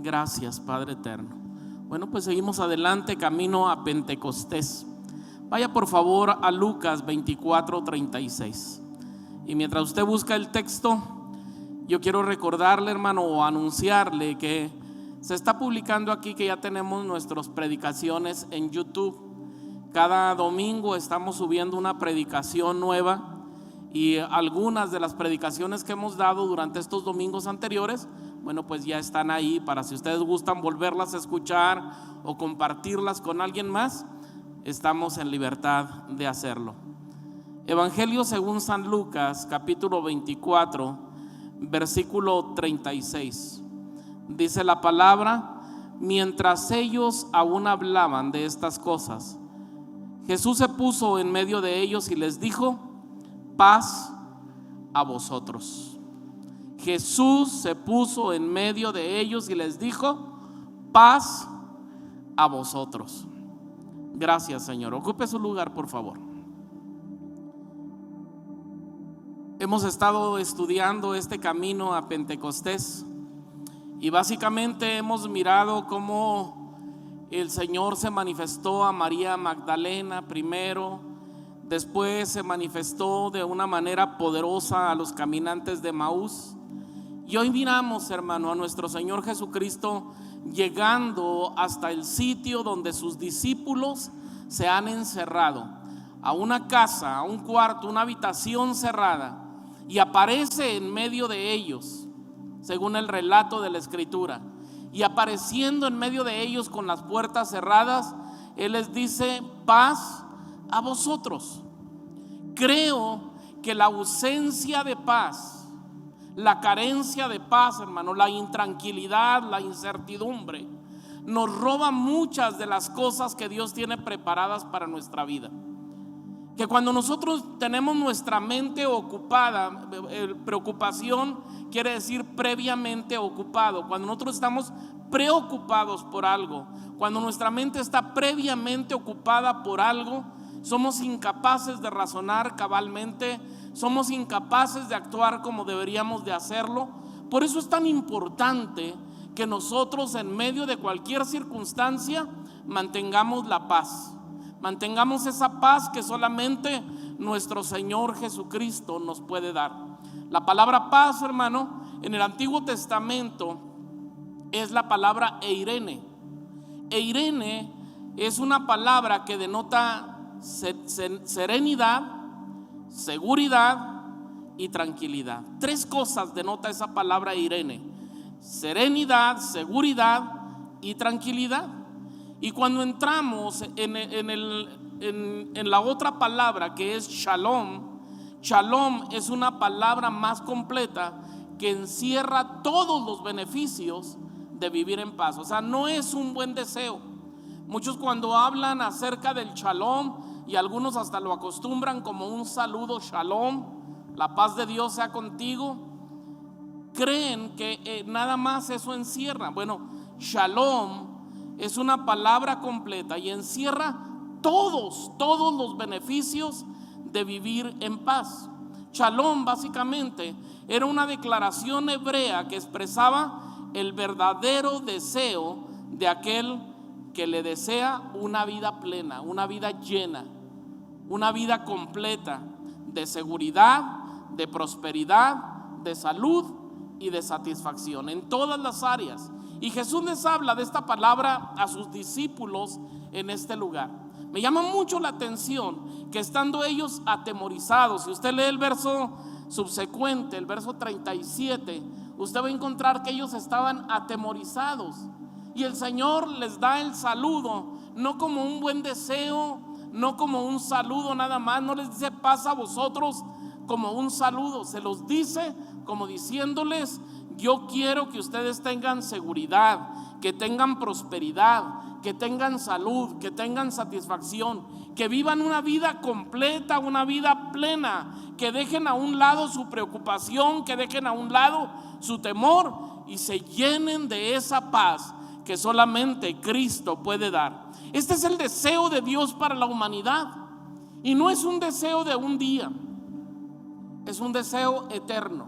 Gracias, Padre eterno. Bueno, pues seguimos adelante, camino a Pentecostés. Vaya por favor a Lucas 24:36. Y mientras usted busca el texto, yo quiero recordarle, hermano, o anunciarle que se está publicando aquí que ya tenemos nuestras predicaciones en YouTube. Cada domingo estamos subiendo una predicación nueva, y algunas de las predicaciones que hemos dado durante estos domingos anteriores, bueno, pues ya están ahí para si ustedes gustan volverlas a escuchar o compartirlas con alguien más. Estamos en libertad de hacerlo. Evangelio según San Lucas, capítulo 24, versículo 36. Dice la palabra: mientras ellos aún hablaban de estas cosas, Jesús se puso en medio de ellos y les dijo: paz a vosotros. Jesús se puso en medio de ellos y les dijo: paz a vosotros. Gracias, Señor. Ocupe su lugar, por favor. Hemos estado estudiando este camino a Pentecostés y básicamente hemos mirado cómo el Señor se manifestó a María Magdalena primero, después se manifestó de una manera poderosa a los caminantes de Emaús. Y hoy miramos, hermano, a nuestro Señor Jesucristo llegando hasta el sitio donde sus discípulos se han encerrado, a una casa, a un cuarto, una habitación cerrada, y aparece en medio de ellos, según el relato de la Escritura. Y apareciendo en medio de ellos con las puertas cerradas, Él les dice: paz a vosotros. Creo que la ausencia de paz, la carencia de paz, hermano, la intranquilidad, la incertidumbre, nos roba muchas de las cosas que Dios tiene preparadas para nuestra vida. Que cuando nosotros tenemos nuestra mente ocupada, preocupación quiere decir previamente ocupado. Cuando nosotros estamos preocupados por algo, cuando nuestra mente está previamente ocupada por algo, somos incapaces de razonar cabalmente, somos incapaces de actuar como deberíamos de hacerlo. Por eso es tan importante que nosotros en medio de cualquier circunstancia mantengamos la paz. Mantengamos esa paz que solamente nuestro Señor Jesucristo nos puede dar. La palabra paz, hermano, en el Antiguo Testamento es la palabra eirene. Eirene es una palabra que denota serenidad, seguridad y tranquilidad. Tres cosas denota esa palabra eirene: serenidad, seguridad y tranquilidad. Y cuando entramos en la otra palabra, que es shalom, shalom es una palabra más completa que encierra todos los beneficios de vivir en paz. O sea, no es un buen deseo. Muchos cuando hablan acerca del shalom, y algunos hasta lo acostumbran como un saludo: shalom, la paz de Dios sea contigo, creen que nada más eso encierra. Bueno, shalom es una palabra completa y encierra todos los beneficios de vivir en paz. Shalom básicamente era una declaración hebrea que expresaba el verdadero deseo de aquel que le desea una vida plena, una vida llena, una vida completa de seguridad, de prosperidad, de salud y de satisfacción en todas las áreas. Y Jesús les habla de esta palabra a sus discípulos en este lugar. Me llama mucho la atención que estando ellos atemorizados, si usted lee el verso subsecuente, el verso 37, usted va a encontrar que ellos estaban atemorizados. Y el Señor les da el saludo, no como un buen deseo, no como un saludo nada más. No les dice paz a vosotros como un saludo, se los dice como diciéndoles: yo quiero que ustedes tengan seguridad, que tengan prosperidad, que tengan salud, que tengan satisfacción, que vivan una vida completa, una vida plena, que dejen a un lado su preocupación, que dejen a un lado su temor y se llenen de esa paz que solamente Cristo puede dar. Este es el deseo de Dios para la humanidad, y no es un deseo de un día, es un deseo eterno.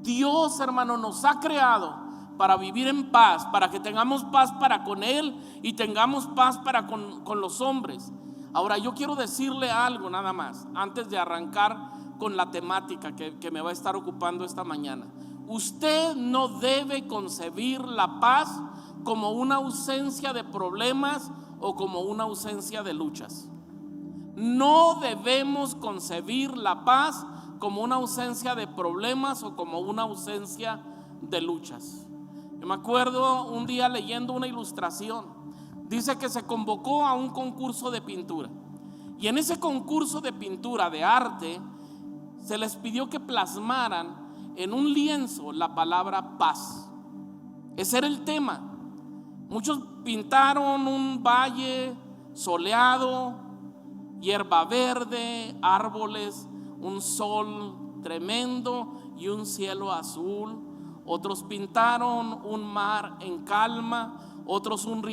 Dios, hermano, nos ha creado para vivir en paz, para que tengamos paz para con Él y tengamos paz para con los hombres. Ahora yo quiero decirle algo nada más, antes de arrancar con la temática que me va a estar ocupando esta mañana. Usted no debe concebir la paz como una ausencia de problemas o como una ausencia de luchas. No debemos concebir la paz como una ausencia de problemas o como una ausencia de luchas. Yo me acuerdo un día leyendo una ilustración. Dice que se convocó a un concurso de pintura, y en ese concurso de pintura de arte se les pidió que plasmaran en un lienzo la palabra paz. Ese era el tema. Muchos pintaron un valle soleado, hierba verde, árboles, un sol tremendo y un cielo azul. Otros pintaron un mar en calma, otros un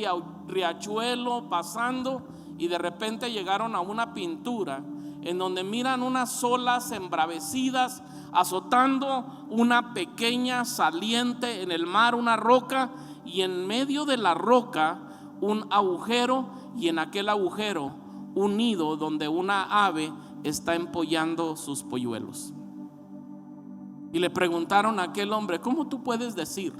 riachuelo pasando, y de repente llegaron a una pintura en donde miran unas olas embravecidas azotando una pequeña saliente en el mar, una roca, y en medio de la roca un agujero, y en aquel agujero un nido donde una ave está empollando sus polluelos. Y le preguntaron a aquel hombre: ¿cómo tú puedes decir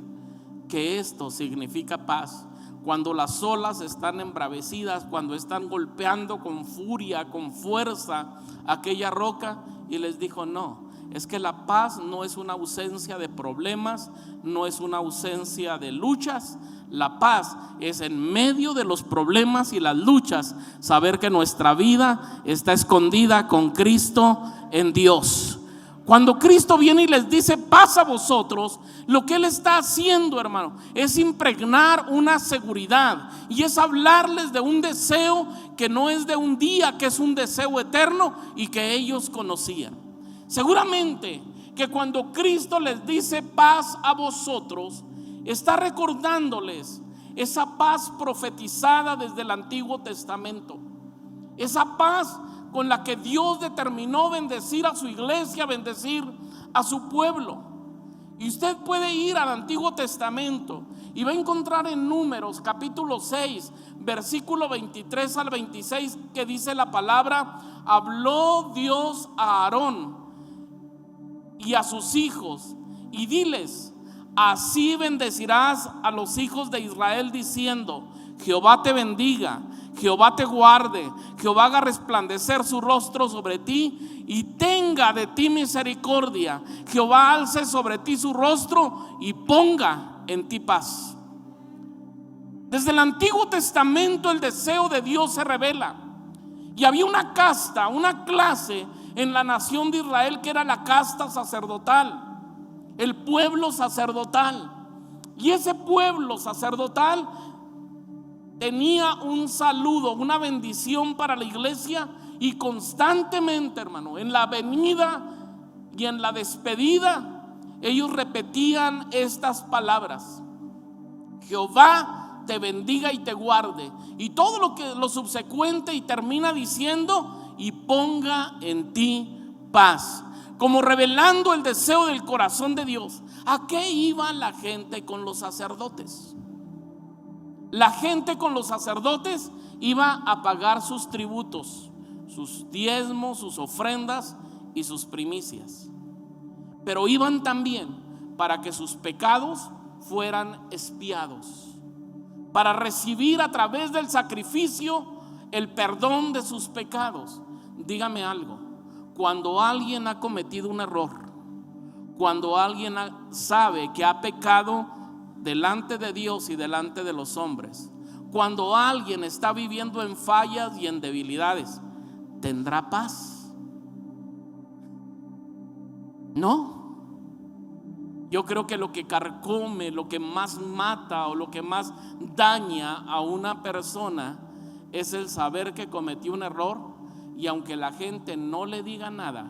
que esto significa paz cuando las olas están embravecidas, cuando están golpeando con furia, con fuerza aquella roca? Y les dijo: no, es que la paz no es una ausencia de problemas, no es una ausencia de luchas. La paz es en medio de los problemas y las luchas saber que nuestra vida está escondida con Cristo en Dios. Cuando Cristo viene y les dice paz a vosotros, lo que Él está haciendo, hermano, es impregnar una seguridad, y es hablarles de un deseo que no es de un día, que es un deseo eterno y que ellos conocían. Seguramente que cuando Cristo les dice paz a vosotros, está recordándoles esa paz profetizada desde el Antiguo Testamento, esa paz con la que Dios determinó bendecir a su iglesia, bendecir a su pueblo. Y usted puede ir al Antiguo Testamento y va a encontrar en Números capítulo 6 versículo 23 al 26 que dice la palabra: habló Dios a Aarón y a sus hijos y diles: así bendecirás a los hijos de Israel diciendo: Jehová te bendiga, Jehová te guarde, Jehová haga resplandecer su rostro sobre ti y tenga de ti misericordia, Jehová alce sobre ti su rostro y ponga en ti paz. Desde el Antiguo Testamento el deseo de Dios se revela, y había una casta, una clase en la nación de Israel que era la casta sacerdotal, el pueblo sacerdotal. Y ese pueblo sacerdotal tenía un saludo, una bendición para la iglesia, y constantemente, hermano, en la venida y en la despedida, ellos repetían estas palabras: Jehová te bendiga y te guarde, y todo lo subsecuente, y termina diciendo: y ponga en ti paz, como revelando el deseo del corazón de Dios. ¿A qué iba la gente con los sacerdotes? La gente con los sacerdotes iba a pagar sus tributos, sus diezmos, sus ofrendas y sus primicias. Pero iban también para que sus pecados fueran expiados, para recibir a través del sacrificio el perdón de sus pecados. Dígame algo: cuando alguien ha cometido un error, cuando alguien sabe que ha pecado delante de Dios y delante de los hombres, cuando alguien está viviendo en fallas y en debilidades, ¿tendrá paz? No. Yo creo que lo que carcome, lo que más mata o lo que más daña a una persona es el saber que cometió un error, y aunque la gente no le diga nada,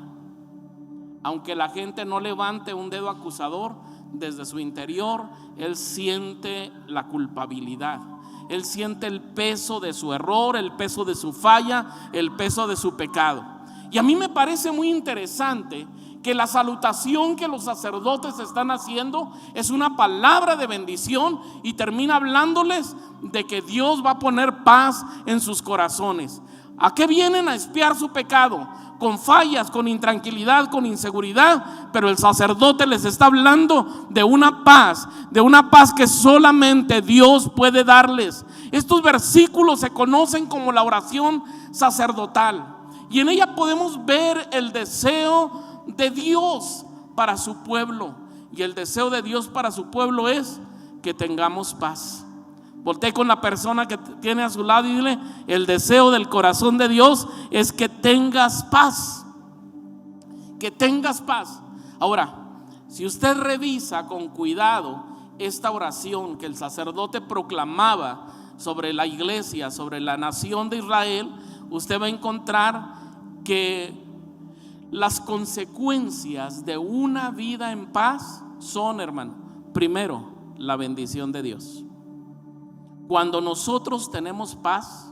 aunque la gente no levante un dedo acusador, desde su interior él siente la culpabilidad, él siente el peso de su error, el peso de su falla, el peso de su pecado. Y a mí me parece muy interesante que la salutación que los sacerdotes están haciendo es una palabra de bendición, y termina hablándoles de que Dios va a poner paz en sus corazones. ¿A qué vienen? A expiar su pecado, con fallas, con intranquilidad, con inseguridad, pero el sacerdote les está hablando de una paz que solamente Dios puede darles. Estos versículos se conocen como la oración sacerdotal, y en ella podemos ver el deseo de Dios para su pueblo. Y el deseo de Dios para su pueblo es que tengamos paz. Voltee con la persona que tiene a su lado y dile: el deseo del corazón de Dios es que tengas paz. Que tengas paz. Ahora, si usted revisa con cuidado esta oración que el sacerdote proclamaba sobre la iglesia, sobre la nación de Israel, usted va a encontrar que las consecuencias de una vida en paz son, hermano, primero, la bendición de Dios. Cuando nosotros tenemos paz,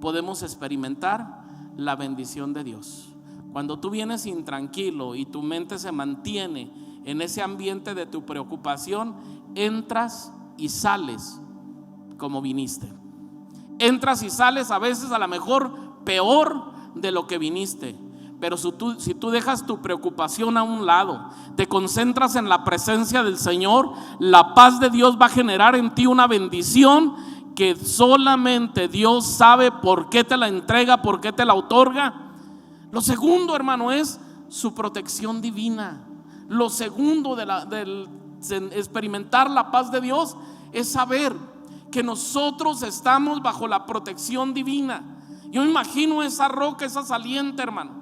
podemos experimentar la bendición de Dios. Cuando tú vienes intranquilo y tu mente se mantiene en ese ambiente de tu preocupación, entras y sales como viniste. Entras y sales a veces a lo mejor peor de lo que viniste. Pero si tú dejas tu preocupación a un lado, te concentras en la presencia del Señor, la paz de Dios va a generar en ti una bendición que solamente Dios sabe por qué te la entrega, por qué te la otorga. Lo segundo, hermano, es su protección divina. Lo segundo del experimentar la paz de Dios es saber que nosotros estamos bajo la protección divina. Yo me imagino esa roca, esa saliente, hermano,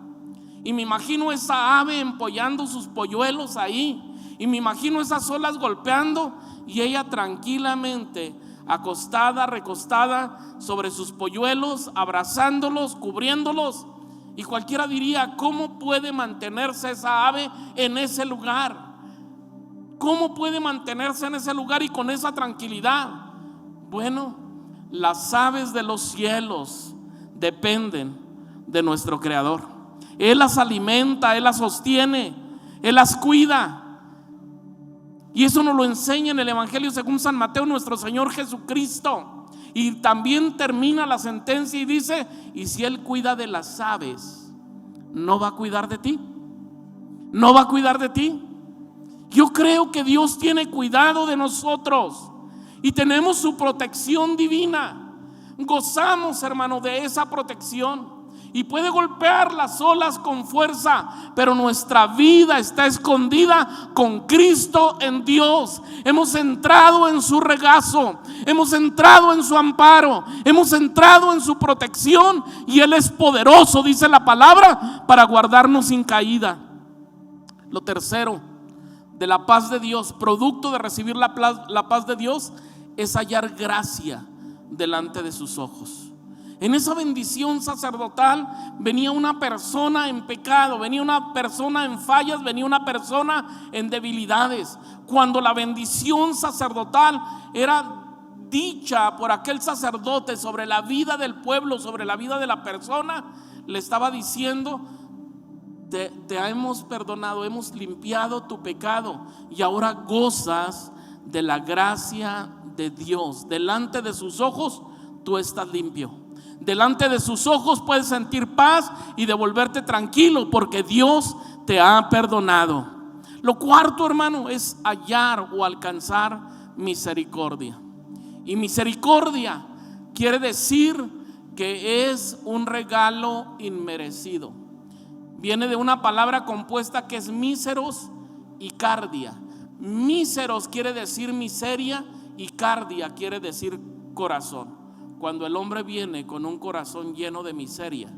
y me imagino esa ave empollando sus polluelos ahí, y me imagino esas olas golpeando y ella tranquilamente acostada, recostada sobre sus polluelos, abrazándolos, cubriéndolos. Y cualquiera diría: ¿cómo puede mantenerse esa ave en ese lugar? ¿Cómo puede mantenerse en ese lugar y con esa tranquilidad? Bueno, las aves de los cielos dependen de nuestro Creador. Él las alimenta, Él las sostiene, Él las cuida. Y eso nos lo enseña en el Evangelio según San Mateo nuestro Señor Jesucristo. Y también termina la sentencia y dice: y si Él cuida de las aves, ¿no va a cuidar de ti? ¿No va a cuidar de ti? Yo creo que Dios tiene cuidado de nosotros y tenemos su protección divina. Gozamos, hermano, de esa protección. Y puede golpear las olas con fuerza, pero nuestra vida está escondida con Cristo en Dios. Hemos entrado en su regazo, hemos entrado en su amparo, hemos entrado en su protección, y Él es poderoso, dice la palabra, para guardarnos sin caída. Lo tercero de la paz de Dios, producto de recibir la paz de Dios, es hallar gracia delante de sus ojos. En esa bendición sacerdotal venía una persona en pecado, venía una persona en fallas, venía una persona en debilidades. Cuando la bendición sacerdotal era dicha por aquel sacerdote sobre la vida del pueblo, sobre la vida de la persona, le estaba diciendo: te hemos perdonado, hemos limpiado tu pecado y ahora gozas de la gracia de Dios. Delante de sus ojos tú estás limpio. Delante de sus ojos puedes sentir paz y devolverte tranquilo porque Dios te ha perdonado. Lo cuarto, hermano, es hallar o alcanzar misericordia. Y misericordia quiere decir que es un regalo inmerecido. Viene de una palabra compuesta que es míseros y cardia. Míseros quiere decir miseria y cardia quiere decir corazón. Cuando el hombre viene con un corazón lleno de miseria,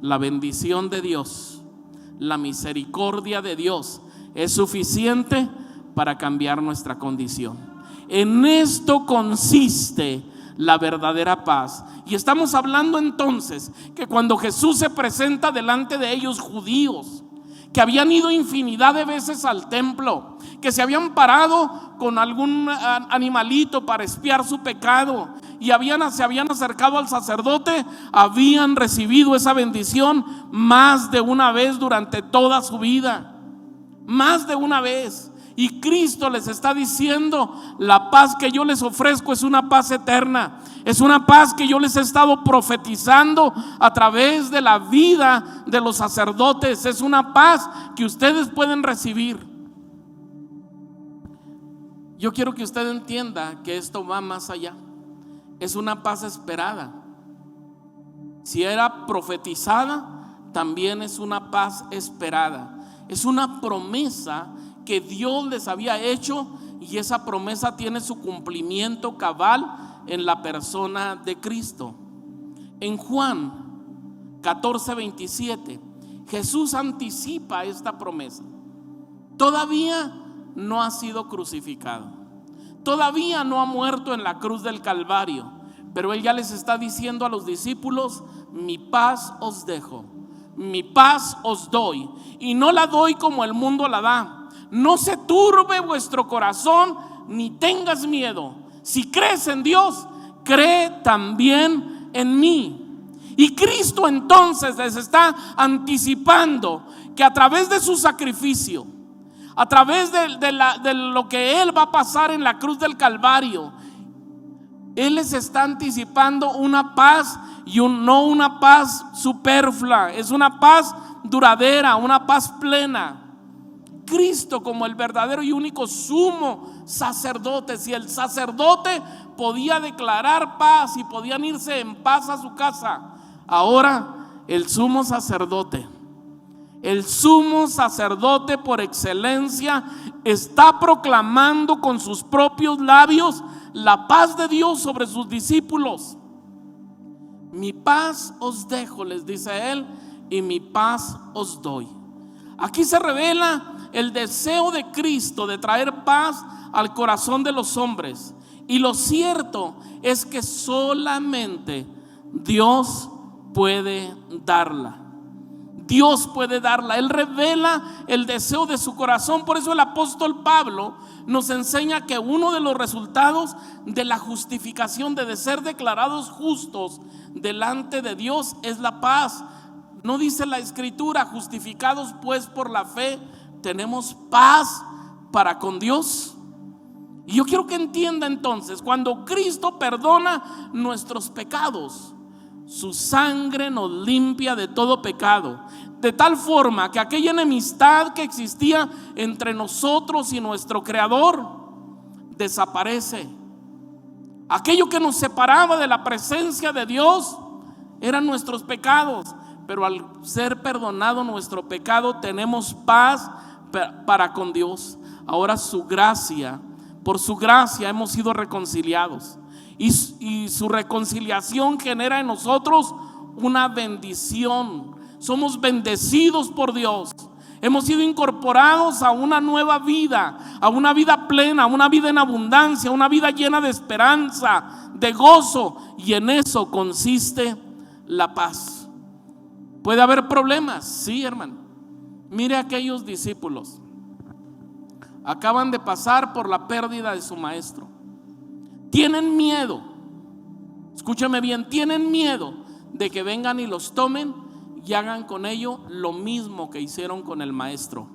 la bendición de Dios, la misericordia de Dios es suficiente para cambiar nuestra condición. En esto consiste la verdadera paz. Y estamos hablando entonces que cuando Jesús se presenta delante de ellos, judíos que habían ido infinidad de veces al templo, que se habían parado con algún animalito para expiar su pecado y se habían acercado al sacerdote, habían recibido esa bendición más de una vez durante toda su vida. más de una vez. Y Cristo les está diciendo: la paz que yo les ofrezco es una paz eterna. Es una paz que yo les he estado profetizando a través de la vida de los sacerdotes. Es una paz que ustedes pueden recibir. Yo quiero que usted entienda que esto va más allá. Es una paz esperada. Si era profetizada, también es una paz esperada. Es una promesa que Dios les había hecho, y esa promesa tiene su cumplimiento cabal en la persona de Cristo. En Juan 14:27, Jesús anticipa esta promesa. Todavía no ha sido crucificado, todavía no ha muerto en la cruz del Calvario, pero Él ya les está diciendo a los discípulos: mi paz os dejo, mi paz os doy, y no la doy como el mundo la da. No se turbe vuestro corazón, ni tengas miedo. Si crees en Dios, cree también en mí. Y Cristo entonces les está anticipando que a través de su sacrificio, a través de lo que Él va a pasar en la cruz del Calvario, Él les está anticipando una paz, y no una paz superflua, es una paz duradera, una paz plena. Cristo, como el verdadero y único sumo sacerdote, si el sacerdote podía declarar paz y podían irse en paz a su casa, ahora el sumo sacerdote por excelencia, está proclamando con sus propios labios la paz de Dios sobre sus discípulos. Mi paz os dejo, les dice Él, y mi paz os doy. Aquí se revela el deseo de Cristo de traer paz al corazón de los hombres. Y lo cierto es que solamente Dios puede darla. Dios puede darla. Él revela el deseo de su corazón. Por eso el apóstol Pablo nos enseña que uno de los resultados de la justificación, de ser declarados justos delante de Dios, es la paz. ¿No dice la Escritura: justificados pues por la fe, tenemos paz para con Dios? Y yo quiero que entienda entonces, cuando Cristo perdona nuestros pecados, su sangre nos limpia de todo pecado, de tal forma que aquella enemistad que existía entre nosotros y nuestro Creador desaparece. Aquello que nos separaba de la presencia de Dios eran nuestros pecados, pero al ser perdonado nuestro pecado, tenemos paz para con Dios. Ahora por su gracia hemos sido reconciliados, y su reconciliación genera en nosotros una bendición. Somos bendecidos por Dios. Hemos sido incorporados a una nueva vida, a una vida plena, a una vida en abundancia, una vida llena de esperanza, de gozo, y en eso consiste la paz. ¿Puede haber problemas? Sí, hermano. Mire a aquellos discípulos. Acaban de pasar por la pérdida de su maestro. Tienen miedo. Escúchame bien, tienen miedo de que vengan y los tomen y hagan con ello lo mismo que hicieron con el maestro.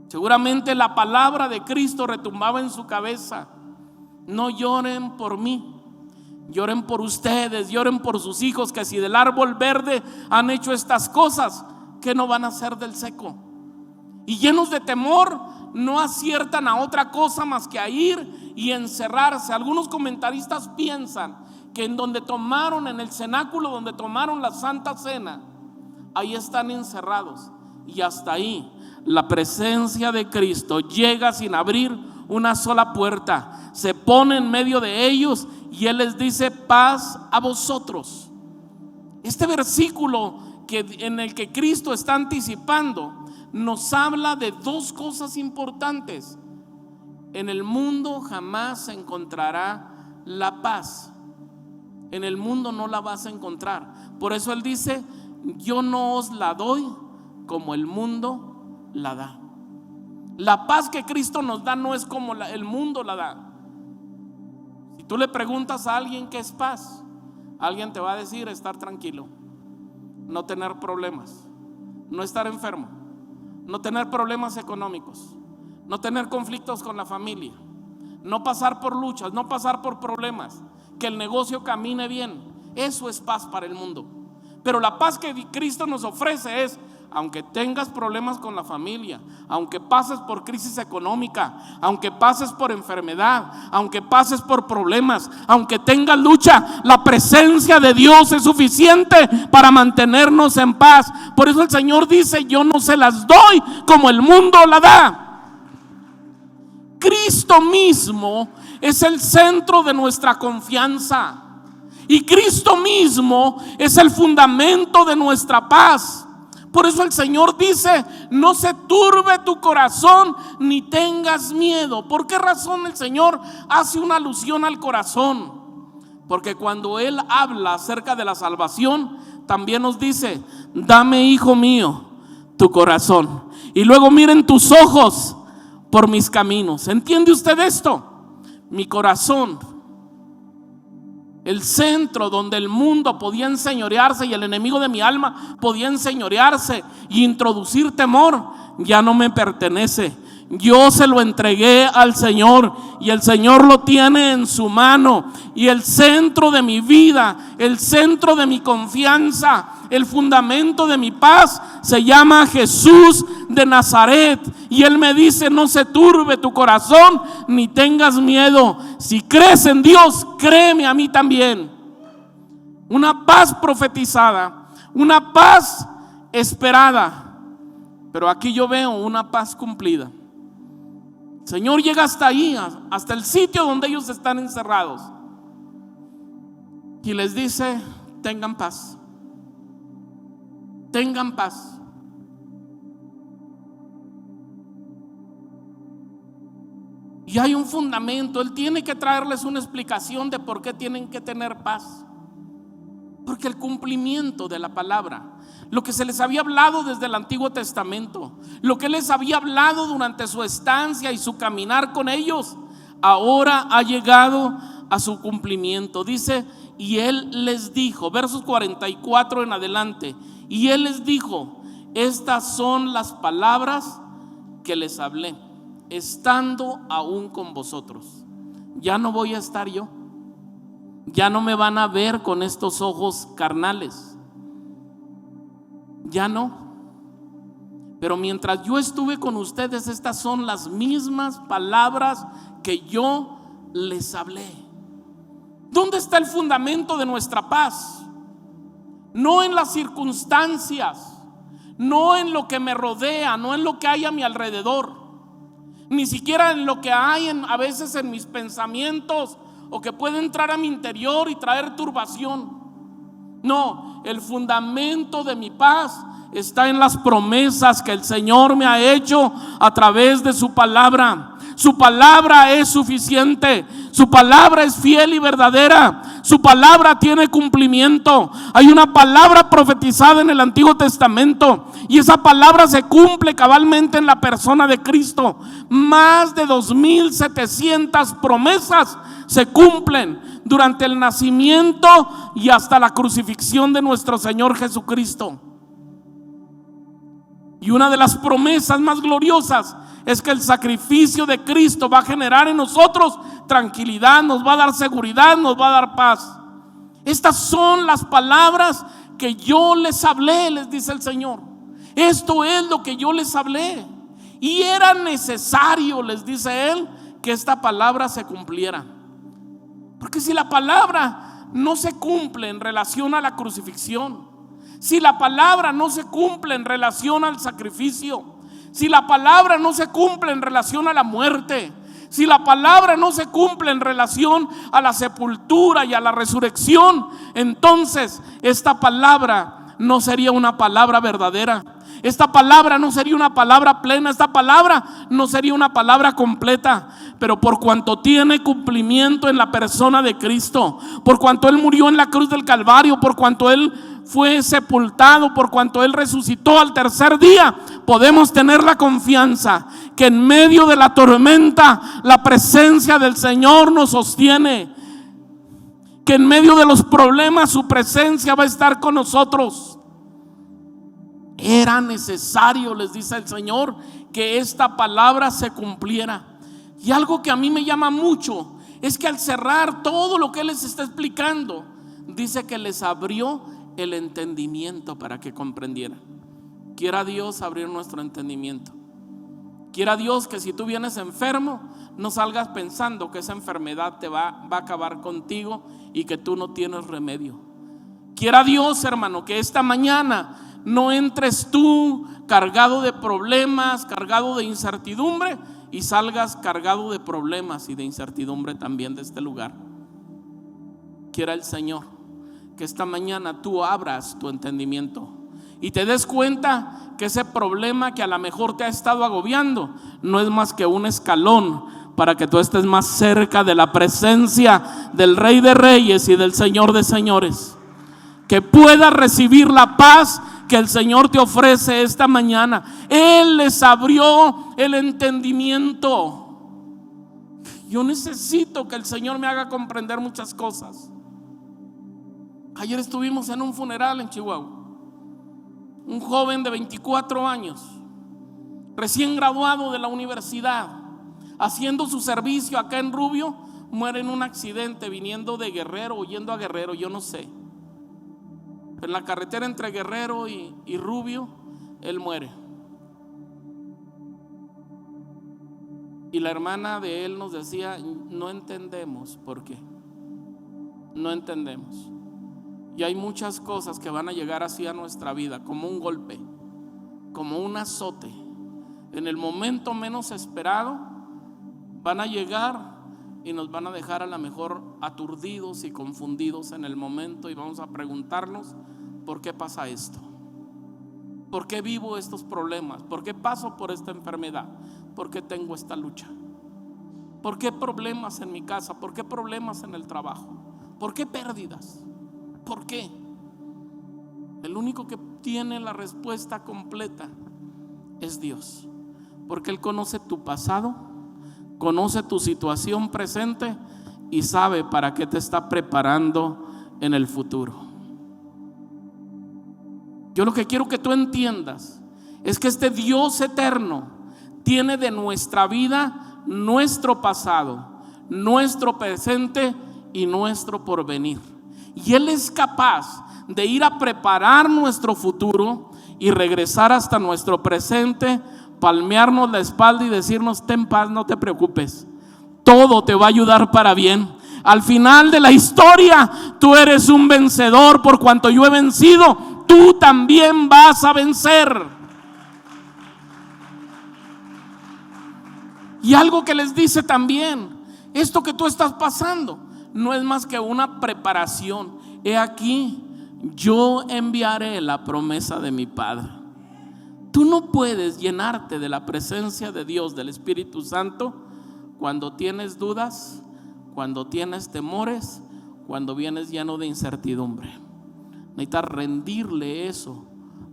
Seguramente la palabra de Cristo retumbaba en su cabeza: no lloren por mí, lloren por ustedes, lloren por sus hijos, que si del árbol verde han hecho estas cosas, ¿qué no van a hacer del seco? Y llenos de temor, no aciertan a otra cosa más que a ir y encerrarse. Algunos comentaristas piensan que en el cenáculo donde tomaron la Santa Cena, ahí están encerrados, y hasta ahí la presencia de Cristo llega sin abrir una sola puerta, se pone en medio de ellos y Él les dice: paz a vosotros. Este versículo en el que Cristo está anticipando nos habla de dos cosas importantes. En el mundo jamás se encontrará la paz. En el mundo no la vas a encontrar. Por eso Él dice: yo no os la doy como el mundo la da. La paz que Cristo nos da no es como el mundo la da. Si tú le preguntas a alguien qué es paz, alguien te va a decir: estar tranquilo, no tener problemas, no estar enfermo, no tener problemas económicos, no tener conflictos con la familia, no pasar por luchas, no pasar por problemas, que el negocio camine bien. Eso es paz para el mundo. Pero la paz que Cristo nos ofrece es: aunque tengas problemas con la familia, aunque pases por crisis económica, aunque pases por enfermedad, aunque pases por problemas, aunque tengas lucha, la presencia de Dios es suficiente para mantenernos en paz. Por eso el Señor dice: yo no se las doy como el mundo la da. Cristo mismo es el centro de nuestra confianza, y Cristo mismo es el fundamento de nuestra paz. Por eso el Señor dice: no se turbe tu corazón ni tengas miedo. ¿Por qué razón el Señor hace una alusión al corazón? Porque cuando Él habla acerca de la salvación, también nos dice: dame, hijo mío, tu corazón, y luego miren tus ojos por mis caminos. ¿Entiende usted esto? Mi corazón, el centro donde el mundo podía enseñorearse y el enemigo de mi alma podía enseñorearse y introducir temor, ya no me pertenece. Yo se lo entregué al Señor y el Señor lo tiene en su mano. Y el centro de mi vida, el centro de mi confianza, el fundamento de mi paz se llama Jesús de Nazaret. Y Él me dice: no se turbe tu corazón ni tengas miedo. Si crees en Dios, créeme a mí también. Una paz profetizada, una paz esperada, pero aquí yo veo una paz cumplida. El Señor llega hasta ahí, hasta el sitio donde ellos están encerrados, y les dice: tengan paz, tengan paz. Y hay un fundamento. Él tiene que traerles una explicación de por qué tienen que tener paz. Porque el cumplimiento de la palabra, lo que se les había hablado desde el Antiguo Testamento, lo que les había hablado durante su estancia y su caminar con ellos, ahora ha llegado a su cumplimiento. Dice: y Él les dijo, versos 44 en adelante, y Él les dijo: estas son las palabras que les hablé, estando aún con vosotros. Ya no voy a estar yo, ya no me van a ver con estos ojos carnales, ya no. Pero mientras yo estuve con ustedes, estas son las mismas palabras que yo les hablé. ¿Dónde está el fundamento de nuestra paz? No en las circunstancias, no en lo que me rodea, no en lo que hay a mi alrededor, ni siquiera en lo que hay a veces en mis pensamientos, o que puede entrar a mi interior y traer turbación. No, el fundamento de mi paz está en las promesas que el Señor me ha hecho a través de su palabra. Su palabra es suficiente, su palabra es fiel y verdadera, su palabra tiene cumplimiento. Hay una palabra profetizada en el Antiguo Testamento y esa palabra se cumple cabalmente en la persona de Cristo. Más de 2700 promesas se cumplen durante el nacimiento y hasta la crucifixión de nuestro Señor Jesucristo. Y una de las promesas más gloriosas es que el sacrificio de Cristo va a generar en nosotros tranquilidad, nos va a dar seguridad, nos va a dar paz. Estas son las palabras que yo les hablé, les dice el Señor. Esto es lo que yo les hablé. Y era necesario, les dice Él, que esta palabra se cumpliera. Porque si la palabra no se cumple en relación a la crucifixión, si la palabra no se cumple en relación al sacrificio, si la palabra no se cumple en relación a la muerte, si la palabra no se cumple en relación a la sepultura y a la resurrección, entonces esta palabra no sería una palabra verdadera. Esta palabra no sería una palabra plena, esta palabra no sería una palabra completa. Pero por cuanto tiene cumplimiento en la persona de Cristo, por cuanto Él murió en la cruz del Calvario, por cuanto Él fue sepultado, por cuanto Él resucitó al tercer día, podemos tener la confianza que en medio de la tormenta la presencia del Señor nos sostiene, que en medio de los problemas su presencia va a estar con nosotros. Era necesario, les dice el Señor, que esta palabra se cumpliera. Y algo que a mí me llama mucho es que al cerrar todo lo que Él les está explicando, dice que les abrió el entendimiento para que comprendieran. Quiera Dios abrir nuestro entendimiento. Quiera Dios que si tú vienes enfermo, no salgas pensando que esa enfermedad te va a acabar contigo y que tú no tienes remedio. Quiera Dios, hermano, que esta mañana no entres tú cargado de problemas, cargado de incertidumbre, y salgas cargado de problemas y de incertidumbre también de este lugar. Quiera el Señor que esta mañana tú abras tu entendimiento y te des cuenta que ese problema que a lo mejor te ha estado agobiando no es más que un escalón para que tú estés más cerca de la presencia del Rey de Reyes y del Señor de Señores. Que puedas recibir la paz que el Señor te ofrece esta mañana. Él les abrió el entendimiento. Yo necesito que el Señor me haga comprender muchas cosas. Ayer estuvimos en un funeral en Chihuahua. Un joven de 24 años, recién graduado de la universidad, haciendo su servicio acá en Rubio, muere en un accidente viniendo de Guerrero o yendo a Guerrero, yo no sé. En la carretera entre Guerrero y Rubio, él muere. Y la hermana de él nos decía: no entendemos por qué. No entendemos. Y hay muchas cosas que van a llegar así a nuestra vida, como un golpe, como un azote. En el momento menos esperado van a llegar y nos van a dejar a lo mejor aturdidos y confundidos en el momento, y vamos a preguntarnos: ¿por qué pasa esto? ¿Por qué vivo estos problemas? ¿Por qué paso por esta enfermedad? ¿Por qué tengo esta lucha? ¿Por qué problemas en mi casa? ¿Por qué problemas en el trabajo? ¿Por qué pérdidas? ¿Por qué? El único que tiene la respuesta completa es Dios, porque Él conoce tu pasado, conoce tu situación presente y sabe para qué te está preparando en el futuro. Yo lo que quiero que tú entiendas es que este Dios eterno tiene de nuestra vida nuestro pasado, nuestro presente y nuestro porvenir. Y Él es capaz de ir a preparar nuestro futuro y regresar hasta nuestro presente, palmearnos la espalda y decirnos: ten paz, no te preocupes, todo te va a ayudar para bien. Al final de la historia, tú eres un vencedor. Por cuanto yo he vencido, tú también vas a vencer. Y algo que les dice también: esto que tú estás pasando no es más que una preparación. He aquí, yo enviaré la promesa de mi Padre. Tú no puedes llenarte de la presencia de Dios, del Espíritu Santo, cuando tienes dudas, cuando tienes temores, cuando vienes lleno de incertidumbre. Necesitas rendirle eso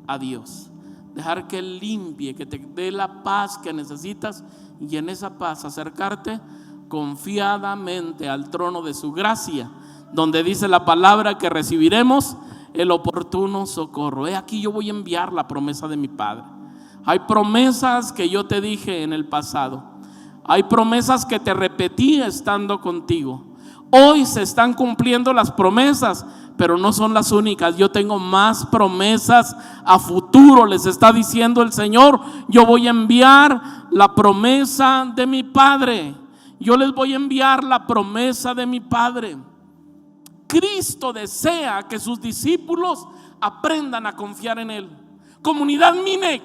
a Dios, dejar que Él limpie, que te dé la paz que necesitas, y en esa paz acercarte confiadamente al trono de su gracia, donde dice la palabra que recibiremos el oportuno socorro. He aquí, yo voy a enviar la promesa de mi Padre. Hay promesas que yo te dije en el pasado, hay promesas que te repetí estando contigo. Hoy se están cumpliendo las promesas, pero no son las únicas. Yo tengo más promesas a futuro, les está diciendo el Señor. Yo voy a enviar la promesa de mi Padre. Yo les voy a enviar la promesa de mi Padre. Cristo desea que sus discípulos aprendan a confiar en Él. Comunidad Minec,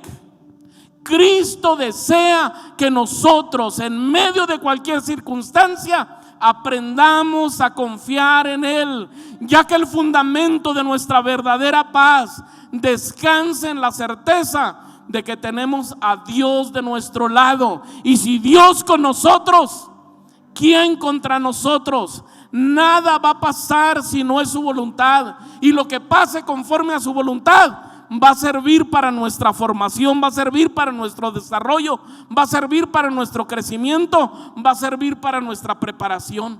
Cristo desea que nosotros, en medio de cualquier circunstancia, aprendamos a confiar en Él, ya que el fundamento de nuestra verdadera paz descansa en la certeza de que tenemos a Dios de nuestro lado. Y si Dios con nosotros, ¿quién contra nosotros? Nada va a pasar si no es su voluntad, y lo que pase conforme a su voluntad va a servir para nuestra formación, va a servir para nuestro desarrollo, va a servir para nuestro crecimiento, va a servir para nuestra preparación.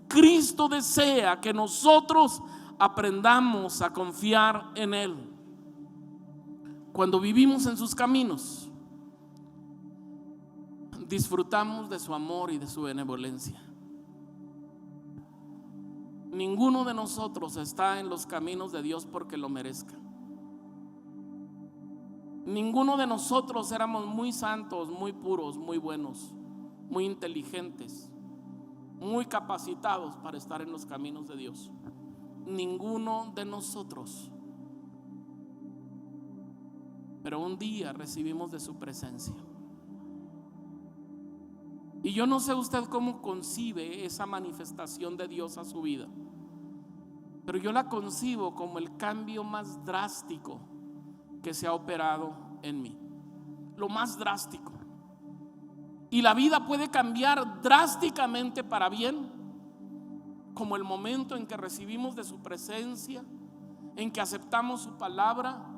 Cristo desea que nosotros aprendamos a confiar en Él. Cuando vivimos en sus caminos, disfrutamos de su amor y de su benevolencia. Ninguno de nosotros está en los caminos de Dios porque lo merezca. Ninguno de nosotros éramos muy santos, muy puros, muy buenos, muy inteligentes, muy capacitados para estar en los caminos de Dios. Ninguno de nosotros. Pero un día recibimos de su presencia. Y yo no sé usted cómo concibe esa manifestación de Dios a su vida, pero yo la concibo como el cambio más drástico que se ha operado en mí. Lo más drástico. Y la vida puede cambiar drásticamente para bien, como el momento en que recibimos de su presencia, en que aceptamos su palabra,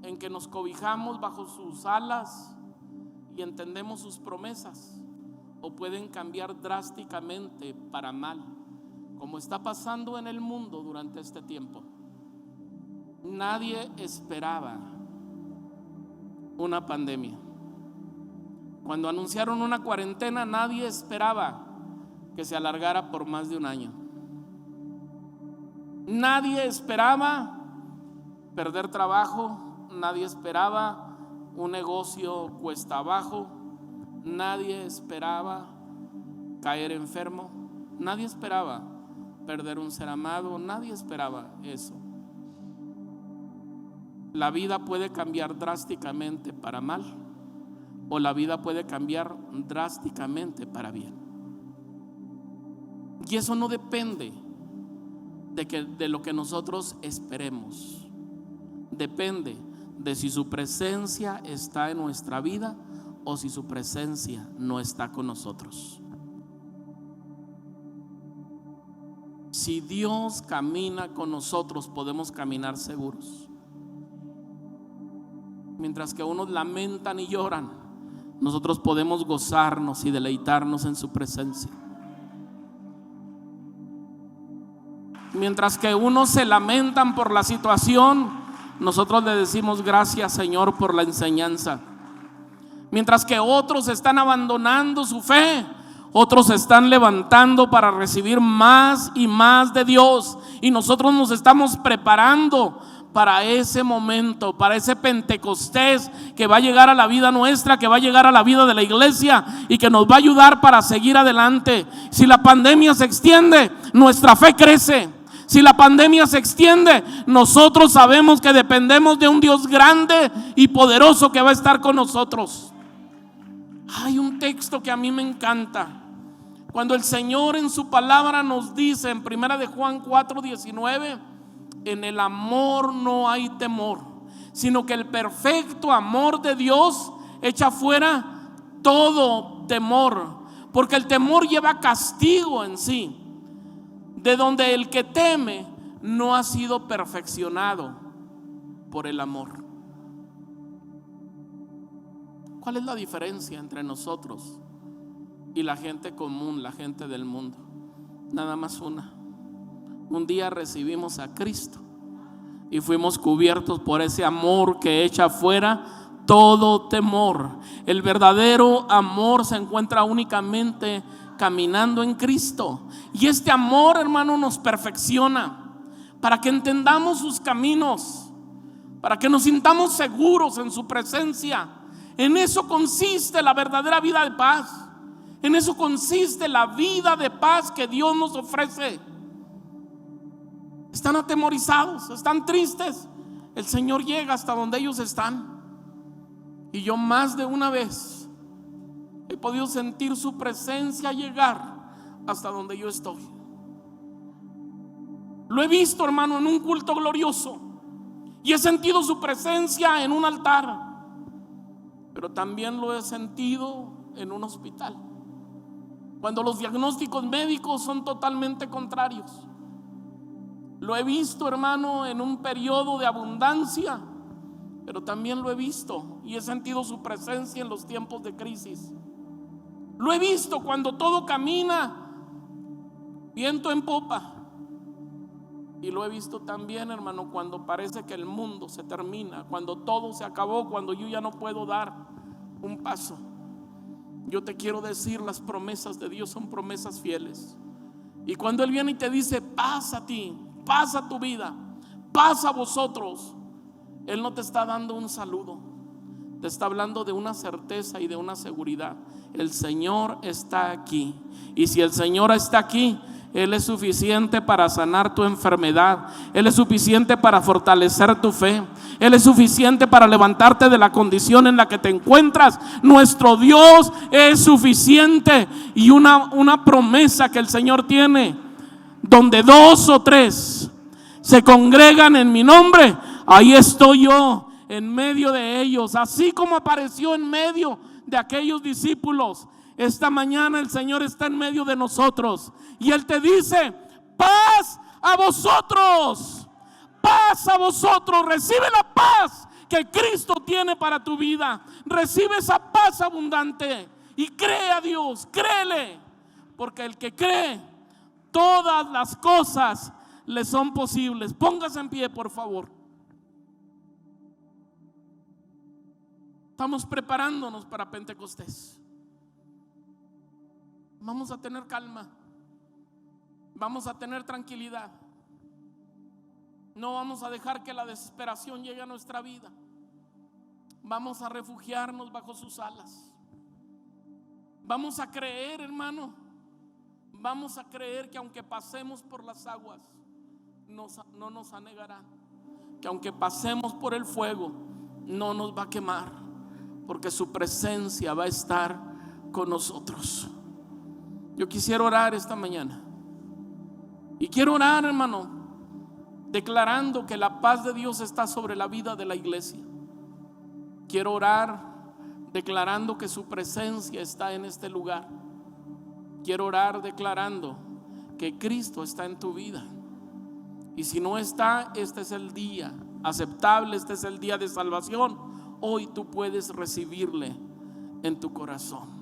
en que nos cobijamos bajo sus alas y entendemos sus promesas. O pueden cambiar drásticamente para mal, como está pasando en el mundo durante este tiempo. Nadie esperaba una pandemia. Cuando anunciaron una cuarentena, nadie esperaba que se alargara por más de un año. Nadie esperaba perder trabajo, nadie esperaba un negocio cuesta abajo, nadie esperaba caer enfermo, nadie esperaba perder un ser amado, nadie esperaba eso. La vida puede cambiar drásticamente para mal, o la vida puede cambiar drásticamente para bien. Y eso no depende de lo que nosotros esperemos. Depende de si su presencia está en nuestra vida o si su presencia no está con nosotros. Si Dios camina con nosotros, podemos caminar seguros. Mientras que unos lamentan y lloran, nosotros podemos gozarnos y deleitarnos en su presencia. Mientras que unos se lamentan por la situación, nosotros le decimos gracias, Señor, por la enseñanza. Mientras que otros están abandonando su fe, otros se están levantando para recibir más y más de Dios. Y nosotros nos estamos preparando para ese momento, para ese Pentecostés que va a llegar a la vida nuestra, que va a llegar a la vida de la iglesia y que nos va a ayudar para seguir adelante. Si la pandemia se extiende, nuestra fe crece. Si la pandemia se extiende, nosotros sabemos que dependemos de un Dios grande y poderoso que va a estar con nosotros. Hay un texto que a mí me encanta, cuando el Señor en su palabra nos dice en 1 de Juan 4:19: en el amor no hay temor, sino que el perfecto amor de Dios echa fuera todo temor, porque el temor lleva castigo en sí, de donde el que teme no ha sido perfeccionado por el amor. ¿Cuál es la diferencia entre nosotros y la gente común, la gente del mundo? Nada más una. Un día recibimos a Cristo y fuimos cubiertos por ese amor que echa fuera todo temor. El verdadero amor se encuentra únicamente caminando en Cristo. Y este amor, hermano, nos perfecciona para que entendamos sus caminos, para que nos sintamos seguros en su presencia. En eso consiste la verdadera vida de paz. En eso consiste la vida de paz que Dios nos ofrece. Están atemorizados, están tristes. El Señor llega hasta donde ellos están. Y yo más de una vez he podido sentir su presencia llegar hasta donde yo estoy. Lo he visto, hermano, en un culto glorioso, y he sentido su presencia en un altar. Pero también lo he sentido en un hospital, cuando los diagnósticos médicos son totalmente contrarios. Lo he visto, hermano, en un periodo de abundancia, pero también lo he visto y he sentido su presencia en los tiempos de crisis. Lo he visto cuando todo camina viento en popa, Y lo he visto también, hermano, cuando parece que el mundo se termina, cuando todo se acabó, cuando yo ya no puedo dar un paso. Yo te quiero decir, las promesas de Dios son promesas fieles. Y cuando Él viene y te dice, pasa a ti, pasa tu vida, pasa a vosotros, Él no te está dando un saludo, te está hablando de una certeza y de una seguridad. El Señor está aquí. Y si el Señor está aquí, Él es suficiente para sanar tu enfermedad. Él es suficiente para fortalecer tu fe. Él es suficiente para levantarte de la condición en la que te encuentras. Nuestro Dios es suficiente. Y una promesa que el Señor tiene: donde 2 o 3 se congregan en mi nombre, ahí estoy yo en medio de ellos. Así como apareció en medio de aquellos discípulos, esta mañana el Señor está en medio de nosotros. Y Él te dice: paz a vosotros, paz a vosotros. Recibe la paz que Cristo tiene para tu vida. Recibe esa paz abundante y cree a Dios, créele, porque el que cree, todas las cosas le son posibles. Póngase en pie, por favor. Estamos preparándonos para Pentecostés. Vamos a tener calma, vamos a tener tranquilidad. No vamos a dejar que la desesperación llegue a nuestra vida. Vamos a refugiarnos bajo sus alas. Vamos a creer, hermano. Vamos a creer que aunque pasemos por las aguas, no nos anegará. Que aunque pasemos por el fuego, no nos va a quemar, porque su presencia va a estar con nosotros. Yo quisiera orar esta mañana. Y quiero orar, hermano, declarando que la paz de Dios está sobre la vida de la iglesia. Quiero orar declarando que su presencia está en este lugar. Quiero orar declarando que Cristo está en tu vida. Y si no está, este es el día aceptable, este es el día de salvación. Hoy tú puedes recibirle en tu corazón.